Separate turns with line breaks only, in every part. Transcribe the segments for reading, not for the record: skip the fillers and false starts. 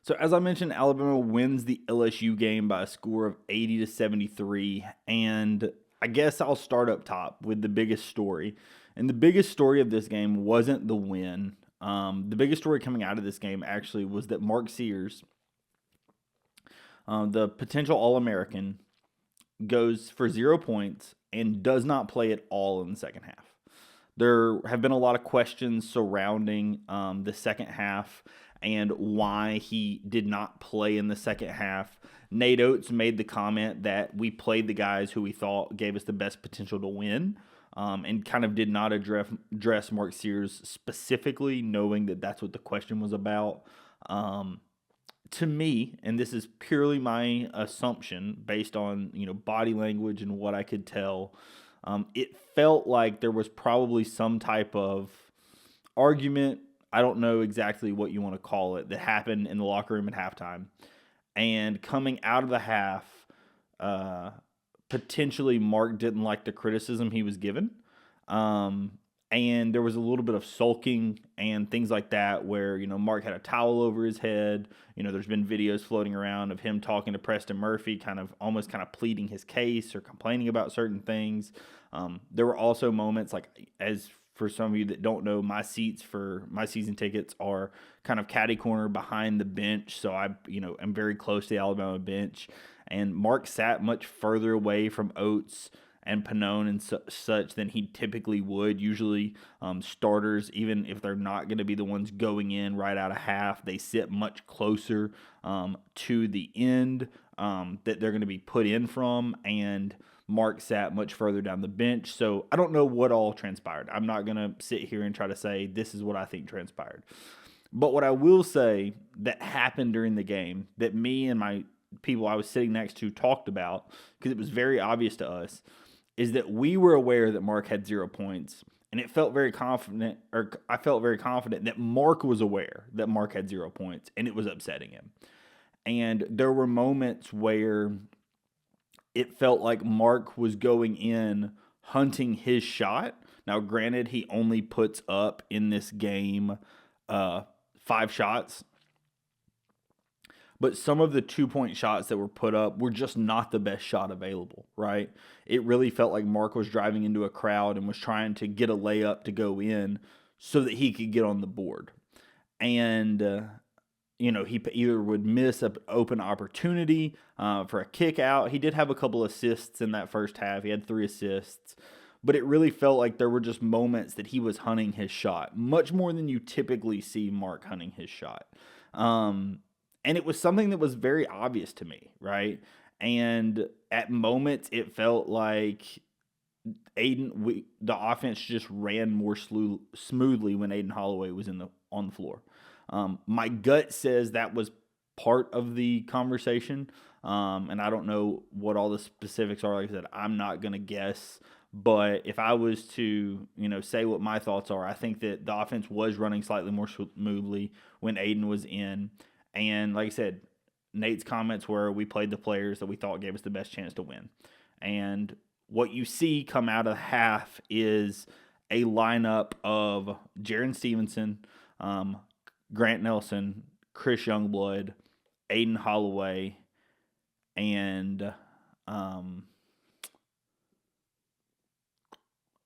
So as I mentioned, Alabama wins the LSU game by a score of 80-73, and I guess I'll start up top with the biggest story. And the biggest story of this game wasn't the win. The biggest story coming out of this game actually was that Mark Sears, the potential All-American, goes for 0 points and does not play at all in the second half. There have been a lot of questions surrounding the second half and why he did not play in the second half. Nate Oates made the comment that we played the guys who we thought gave us the best potential to win, and kind of did not address Mark Sears specifically, knowing that that's what the question was about. To me, and this is purely my assumption based on body language and what I could tell, it felt like there was probably some type of argument. I don't know exactly what you want to call it, that happened in the locker room at halftime. And coming out of the half, potentially Mark didn't like the criticism he was given. And there was a little bit of sulking and things like that where, Mark had a towel over his head. There's been videos floating around of him talking to Preston Murphy, almost pleading his case or complaining about certain things. There were also moments as for some of you that don't know, my seats for my season tickets are kind of catty corner behind the bench. So I'm very close to the Alabama bench. And Mark sat much further away from Oates and Pannone and such than he typically would. Usually starters, even if they're not going to be the ones going in right out of half, they sit much closer to the end that they're going to be put in from, and Mark sat much further down the bench. So I don't know what all transpired. I'm not going to sit here and try to say this is what I think transpired. But what I will say that happened during the game that me and my people I was sitting next to talked about, because it was very obvious to us, is that we were aware that Mark had 0 points, and it felt very confident, or I felt very confident that Mark was aware that Mark had 0 points, and it was upsetting him. And there were moments where it felt like Mark was going in hunting his shot. Now, granted, he only puts up in this game 5 shots, but some of the 2-point shots that were put up were just not the best shot available, right? It really felt like Mark was driving into a crowd and was trying to get a layup to go in so that he could get on the board. And, he either would miss an open opportunity for a kick out. He did have a couple assists in that first half. He had 3 assists. But it really felt like there were just moments that he was hunting his shot, much more than you typically see Mark hunting his shot. And it was something that was very obvious to me, right? And at moments, it felt like the offense just ran more smoothly when Aiden Holloway was on the floor. My gut says that was part of the conversation, and I don't know what all the specifics are. Like I said, I'm not going to guess. But if I was to, say what my thoughts are, I think that the offense was running slightly more smoothly when Aiden was in. And like I said, Nate's comments were we played the players that we thought gave us the best chance to win. And what you see come out of half is a lineup of Jaron Stevenson, Grant Nelson, Chris Youngblood, Aiden Holloway, and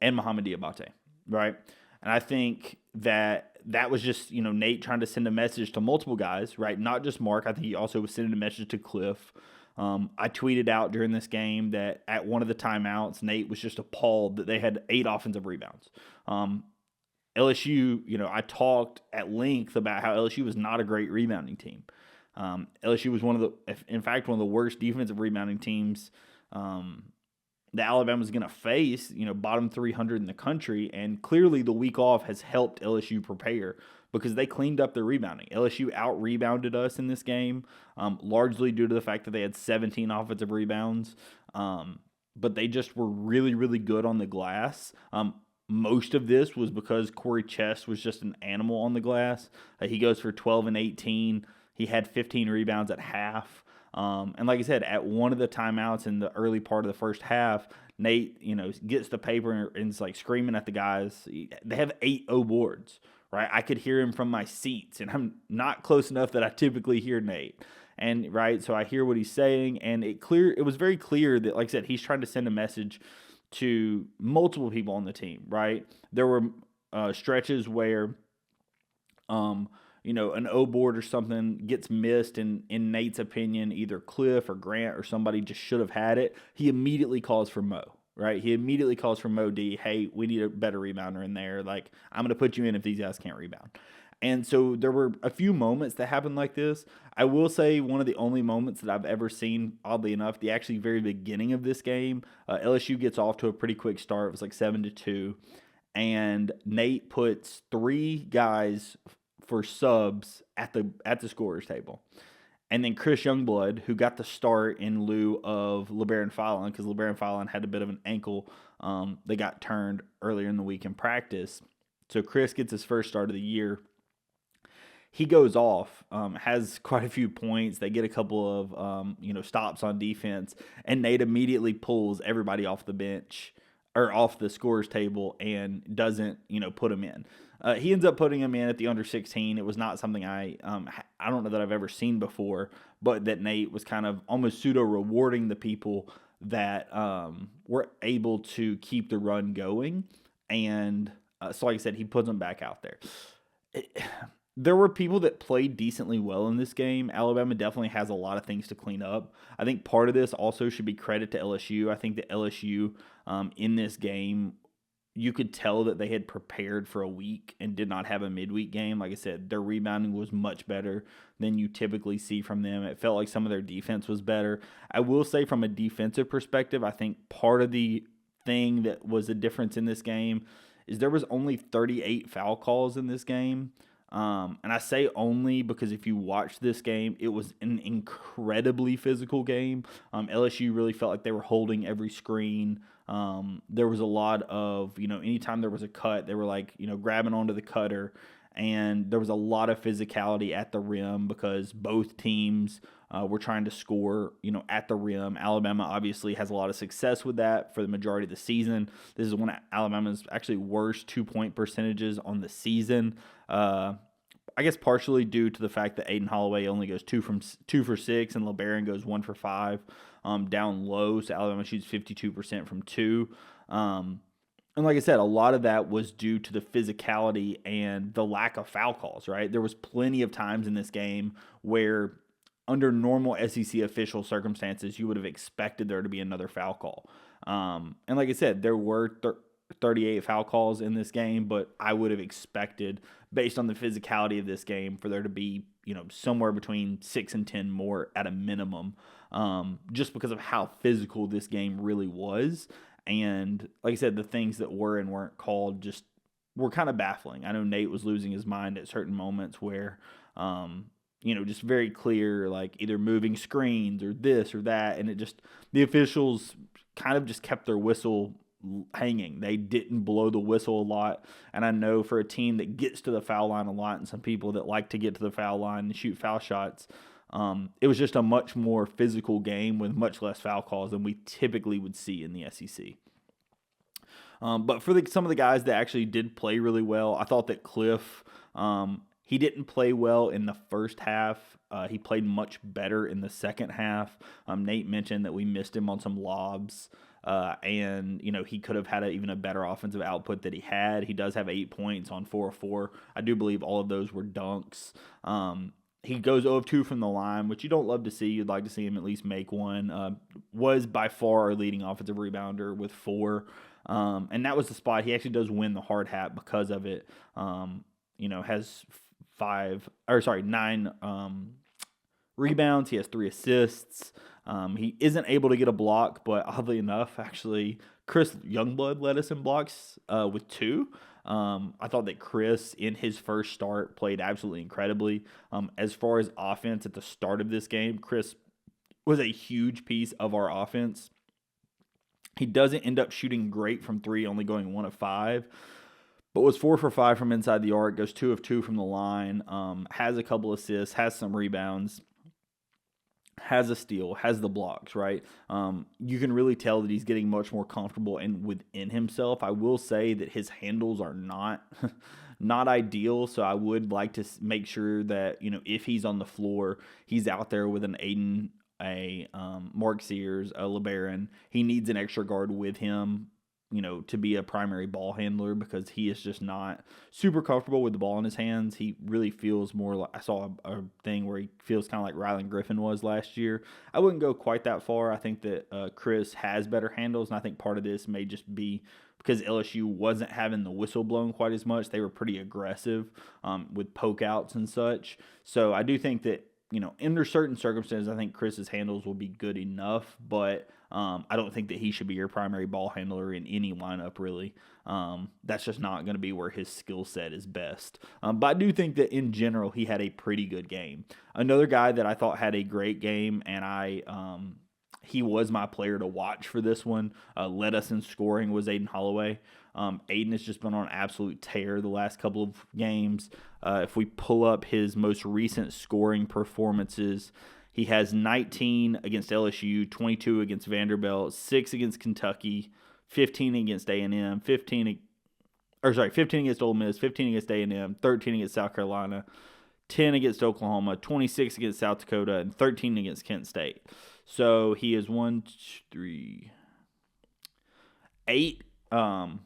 Mohamed Diabate, right? And I think that was just, Nate trying to send a message to multiple guys, right? Not just Mark. I think he also was sending a message to Cliff. I tweeted out during this game that at one of the timeouts, Nate was just appalled that they had 8 offensive rebounds. LSU, I talked at length about how LSU was not a great rebounding team. LSU was one of the worst defensive rebounding teams that Alabama's going to face, bottom 300 in the country. And clearly the week off has helped LSU prepare because they cleaned up their rebounding. LSU out-rebounded us in this game, largely due to the fact that they had 17 offensive rebounds. But they just were really, really good on the glass. Most of this was because Corey Chest was just an animal on the glass. He goes for 12 and 18. He had 15 rebounds at half. And like I said, at one of the timeouts in the early part of the first half, Nate, gets the paper and is screaming at the guys. They have 8 boards, right? I could hear him from my seats, and I'm not close enough that I typically hear Nate. And right, so I hear what he's saying, and it was very clear that, like I said, he's trying to send a message to multiple people on the team, right? There were stretches where an O board or something gets missed, and in Nate's opinion, either Cliff or Grant or somebody just should have had it. He immediately calls for Mo, right? He immediately calls for Mo D. Hey, we need a better rebounder in there. Like, I'm going to put you in if these guys can't rebound. And so there were a few moments that happened like this. I will say one of the only moments that I've ever seen, oddly enough, the actually very beginning of this game, LSU gets off to a pretty quick start. It was like 7-2. And Nate puts 3 guys for subs at the scorer's table. And then Chris Youngblood, who got the start in lieu of LeBaron Fallon, because LeBaron Fallon had a bit of an ankle that got turned earlier in the week in practice. So Chris gets his first start of the year. He goes off, has quite a few points. They get a couple of stops on defense, and Nate immediately pulls everybody off the bench or off the scorer's table and doesn't put him in. He ends up putting him in at the under 16. It was not something I don't know that I've ever seen before, but that Nate was kind of almost pseudo rewarding the people that were able to keep the run going, and so like I said, he puts them back out there. There were people that played decently well in this game. Alabama definitely has a lot of things to clean up. I think part of this also should be credit to LSU. I think that LSU in this game, you could tell that they had prepared for a week and did not have a midweek game. Like I said, their rebounding was much better than you typically see from them. It felt like some of their defense was better. I will say from a defensive perspective, I think part of the thing that was a difference in this game is there was only 38 foul calls in this game. And I say only because if you watch this game, it was an incredibly physical game. LSU really felt like they were holding every screen. There was a lot of, anytime there was a cut, they were like, grabbing onto the cutter. And there was a lot of physicality at the rim because both teams were trying to score, at the rim. Alabama obviously has a lot of success with that for the majority of the season. This is one of Alabama's actually worst 2-point percentages on the season. I guess partially due to the fact that Aiden Holloway only goes 2 for 6 and LeBaron goes 1 for 5 down low. So Alabama shoots 52% from 2. And like I said, a lot of that was due to the physicality and the lack of foul calls, right? There was plenty of times in this game where under normal SEC official circumstances, you would have expected there to be another foul call. And like I said, there were 38 foul calls in this game, but I would have expected, based on the physicality of this game, for there to be, somewhere between 6 and 10 more at a minimum, just because of how physical this game really was. And like I said, the things that were and weren't called just were kind of baffling. I know Nate was losing his mind at certain moments where, just very clear, like either moving screens or this or that. And the officials kind of just kept their whistle hanging. They didn't blow the whistle a lot. And I know for a team that gets to the foul line a lot and some people that like to get to the foul line and shoot foul shots, it was just a much more physical game with much less foul calls than we typically would see in the SEC. But for some of the guys that actually did play really well, I thought that Cliff, he didn't play well in the first half. He played much better in the second half. Nate mentioned that we missed him on some lobs. And he could have had even a better offensive output that he had. He does have 8 points on 4 of 4. I do believe all of those were dunks. He goes 0 of 2 from the line, which you don't love to see. You'd like to see him at least make one. Was by far our leading offensive rebounder with 4. And that was the spot. He actually does win the hard hat because of it. Has 9 rebounds. He has 3 assists. He isn't able to get a block, but oddly enough, actually, Chris Youngblood led us in blocks with 2. I thought that Chris, in his first start, played absolutely incredibly. As far as offense at the start of this game, Chris was a huge piece of our offense. He doesn't end up shooting great from 3, only going 1 of 5. But was 4 for 5 from inside the arc, goes 2 of 2 from the line, has a couple assists, has some rebounds, has a steal, has the blocks, right? You can really tell that he's getting much more comfortable and within himself. I will say that his handles are not not ideal. So I would like to make sure that, if he's on the floor, he's out there with an Aiden, a Mark Sears, a LeBaron. He needs an extra guard with him, to be a primary ball handler, because he is just not super comfortable with the ball in his hands. He really feels more like, I saw a thing where he feels kind of like Rylan Griffin was last year. I wouldn't go quite that far. I think that Chris has better handles, and I think part of this may just be because LSU wasn't having the whistle blown quite as much. They were pretty aggressive with poke outs and such. So I do think that, under certain circumstances, I think Chris's handles will be good enough, but I don't think that he should be your primary ball handler in any lineup, really. That's just not going to be where his skill set is best. But I do think that in general, he had a pretty good game. Another guy that I thought had a great game, and he was my player to watch for this one, led us in scoring, was Aiden Holloway. Aiden has just been on an absolute tear the last couple of games. If we pull up his most recent scoring performances, he has 19 against LSU, 22 against Vanderbilt, 6 against Kentucky, 15 against A&M, 15 against Ole Miss, 15 against A&M, 13 against South Carolina, 10 against Oklahoma, 26 against South Dakota, and 13 against Kent State. So he is 8 out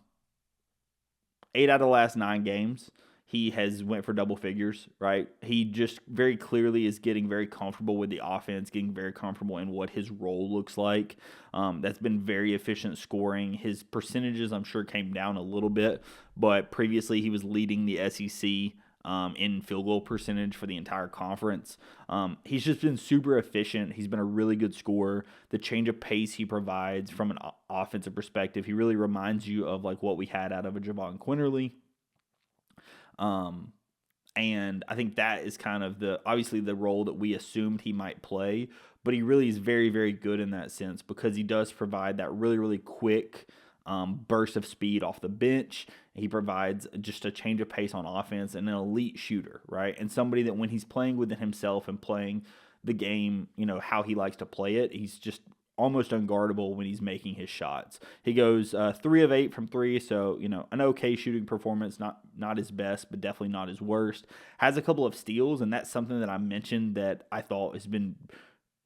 of the last 9 games. He has went for double figures, right? He just very clearly is getting very comfortable with the offense, getting very comfortable in what his role looks like. That's been very efficient scoring. His percentages, I'm sure, came down a little bit, but previously he was leading the SEC in field goal percentage for the entire conference. He's just been super efficient. He's been a really good scorer. The change of pace he provides from an offensive perspective, he really reminds you of like what we had out of a Javon Quinterly. And I think that is kind of obviously the role that we assumed he might play, but he really is very, very good in that sense because he does provide that really, really quick burst of speed off the bench. He provides just a change of pace on offense and an elite shooter, right? And somebody that when he's playing within himself and playing the game, how he likes to play it, he's just almost unguardable when he's making his shots. He goes 3 of 8 from 3, so an okay shooting performance, not his best, but definitely not his worst. Has a couple of steals, and that's something that I mentioned that I thought has been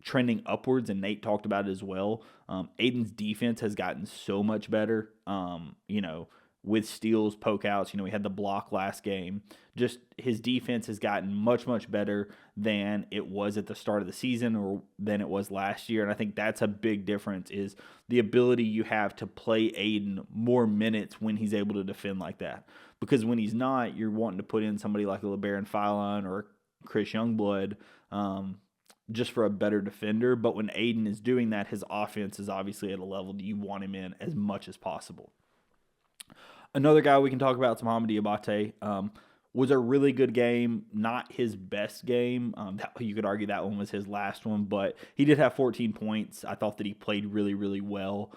trending upwards, and Nate talked about it as well. Aiden's defense has gotten so much better. With steals, poke outs. We had the block last game. Just his defense has gotten much, much better than it was at the start of the season or than it was last year. And I think that's a big difference is the ability you have to play Aiden more minutes when he's able to defend like that. Because when he's not, you're wanting to put in somebody like a LeBaron Philon or Chris Youngblood just for a better defender. But when Aiden is doing that, his offense is obviously at a level that you want him in as much as possible. Another guy we can talk about is Mohamed Diabate. Was a really good game, not his best game. You could argue that one was his last one, but he did have 14 points. I thought that he played really, really well.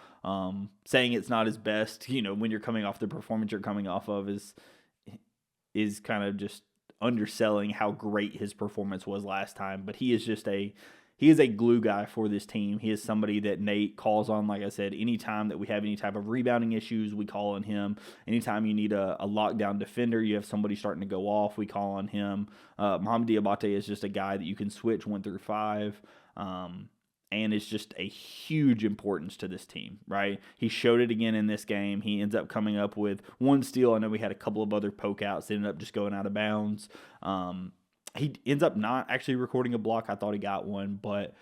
Saying it's not his best, when you're coming off the performance you're coming off of is kind of just underselling how great his performance was last time. But he is a glue guy for this team. He is somebody that Nate calls on, like I said, anytime that we have any type of rebounding issues, we call on him. Anytime you need a lockdown defender, you have somebody starting to go off, we call on him. Mohamed Diabate is just a guy that you can switch 1 through 5, and it's just a huge importance to this team, right? He showed it again in this game. He ends up coming up with 1 steal. I know we had a couple of other poke outs that ended up just going out of bounds. He ends up not actually recording a block. I thought he got one, but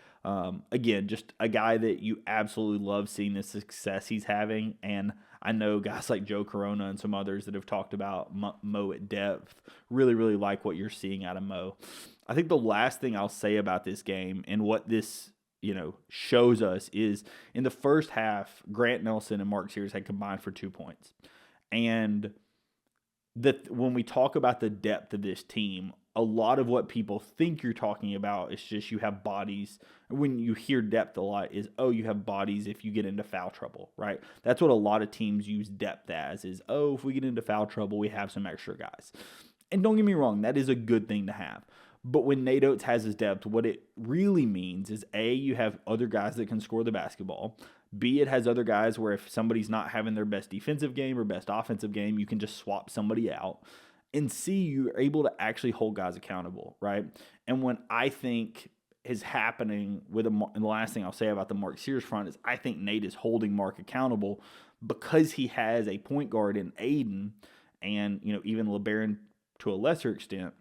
again, just a guy that you absolutely love seeing the success he's having. And I know guys like Joe Corona and some others that have talked about Mo at depth really, really like what you're seeing out of Mo. I think the last thing I'll say about this game and what this shows us is in the first half, Grant Nelson and Mark Sears had combined for 2 points. And when we talk about the depth of this team, a lot of what people think you're talking about is just you have bodies. When you hear depth a lot is, you have bodies if you get into foul trouble, right? That's what a lot of teams use depth as is, if we get into foul trouble, we have some extra guys. And don't get me wrong, that is a good thing to have. But when Nate Oates has his depth, what it really means is A, you have other guys that can score the basketball. B, it has other guys where if somebody's not having their best defensive game or best offensive game, you can just swap somebody out. and C, you're able to actually hold guys accountable, right? And when I think is happening with and the last thing I'll say about the Mark Sears front is I think Nate is holding Mark accountable because he has a point guard in Aiden and, even LeBaron to a lesser extent,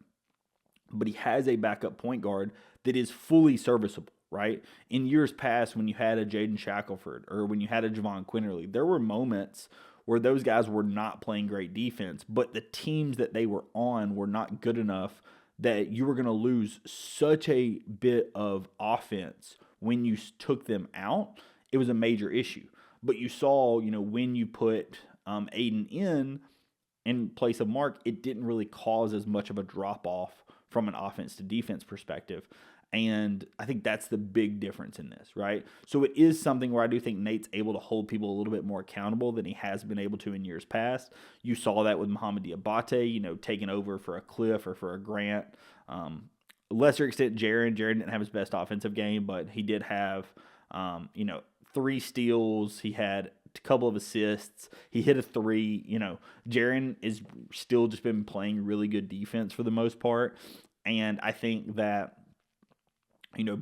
but he has a backup point guard that is fully serviceable, right? In years past, when you had a Jaden Shackelford or when you had a Javon Quinterly, there were moments where those guys were not playing great defense, but the teams that they were on were not good enough that you were going to lose such a bit of offense when you took them out. It was a major issue. But you saw, when you put Aiden in place of Mark, it didn't really cause as much of a drop off from an offense to defense perspective. And I think that's the big difference in this, right? So it is something where I do think Nate's able to hold people a little bit more accountable than he has been able to in years past. You saw that with Mohamed Diabate, taking over for a Cliff or for a Grant. Lesser extent, Jaren. Jaren didn't have his best offensive game, but he did have, 3 steals. He had a couple of assists. He hit a 3. Jaren is still just been playing really good defense for the most part. And I think that,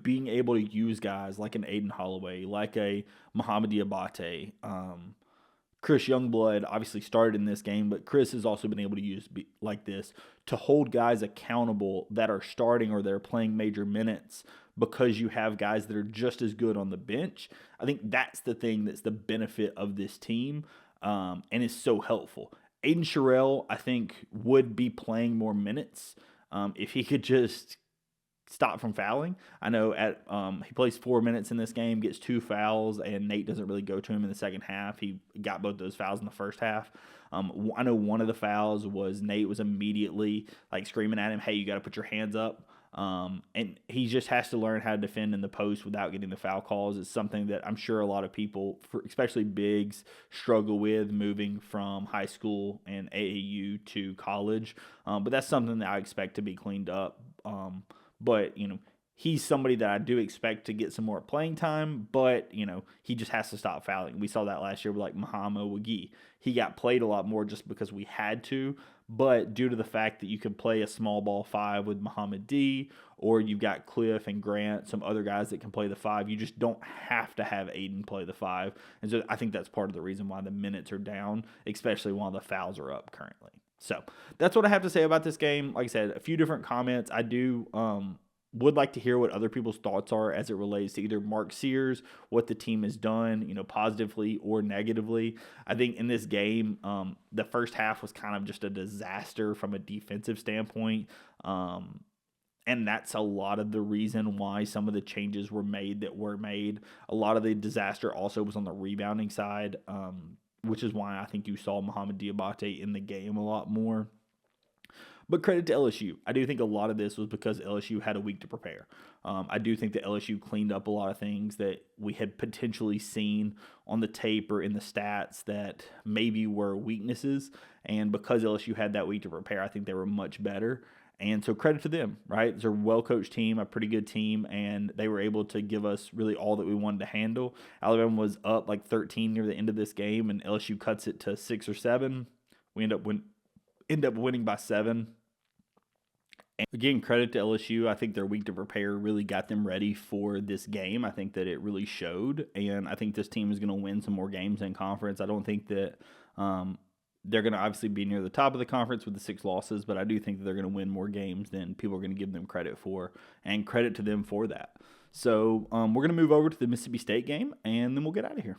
being able to use guys like an Aiden Holloway, like a Mohamed Diabate, Chris Youngblood obviously started in this game, but Chris has also been able to use like this to hold guys accountable that are starting or they're playing major minutes because you have guys that are just as good on the bench. I think that's the thing that's the benefit of this team and is so helpful. Aiden Sherrill, I think, would be playing more minutes if he could just stop from fouling. I know he plays 4 minutes in this game, gets 2 fouls, and Nate doesn't really go to him in the second half. He got both those fouls in the first half. I know one of the fouls was Nate was immediately screaming at him, "Hey, you got to put your hands up." And he just has to learn how to defend in the post without getting the foul calls. It's something that I'm sure a lot of people, especially bigs, struggle with moving from high school and AAU to college. But that's something that I expect to be cleaned up. But, he's somebody that I do expect to get some more playing time, but, he just has to stop fouling. We saw that last year with Muhammad Wagi. He got played a lot more just because we had to, but due to the fact that you could play a small ball 5 with Muhammad D, or you've got Cliff and Grant, some other guys that can play the 5, you just don't have to have Aiden play the 5. And so I think that's part of the reason why the minutes are down, especially while the fouls are up currently. So that's what I have to say about this game. Like I said, a few different comments. I do would like to hear what other people's thoughts are as it relates to either Mark Sears, what the team has done, positively or negatively. I think in this game, the first half was kind of just a disaster from a defensive standpoint. And that's a lot of the reason why some of the changes were made that were made. A lot of the disaster also was on the rebounding side, which is why I think you saw Mohamed Diabate in the game a lot more. But credit to LSU. I do think a lot of this was because LSU had a week to prepare. I do think that LSU cleaned up a lot of things that we had potentially seen on the tape or in the stats that maybe were weaknesses. And because LSU had that week to prepare, I think they were much better. And so credit to them, right? It's a well-coached team, a pretty good team, and they were able to give us really all that we wanted to handle. Alabama was up 13 near the end of this game, and LSU cuts it to 6 or 7. We end up winning by 7. And again, credit to LSU. I think their week to prepare really got them ready for this game. I think that it really showed, and I think this team is going to win some more games in conference. I don't think that they're going to obviously be near the top of the conference with the 6 losses, but I do think that they're going to win more games than people are going to give them credit for, and credit to them for that. So we're going to move over to the Mississippi State game, and then we'll get out of here.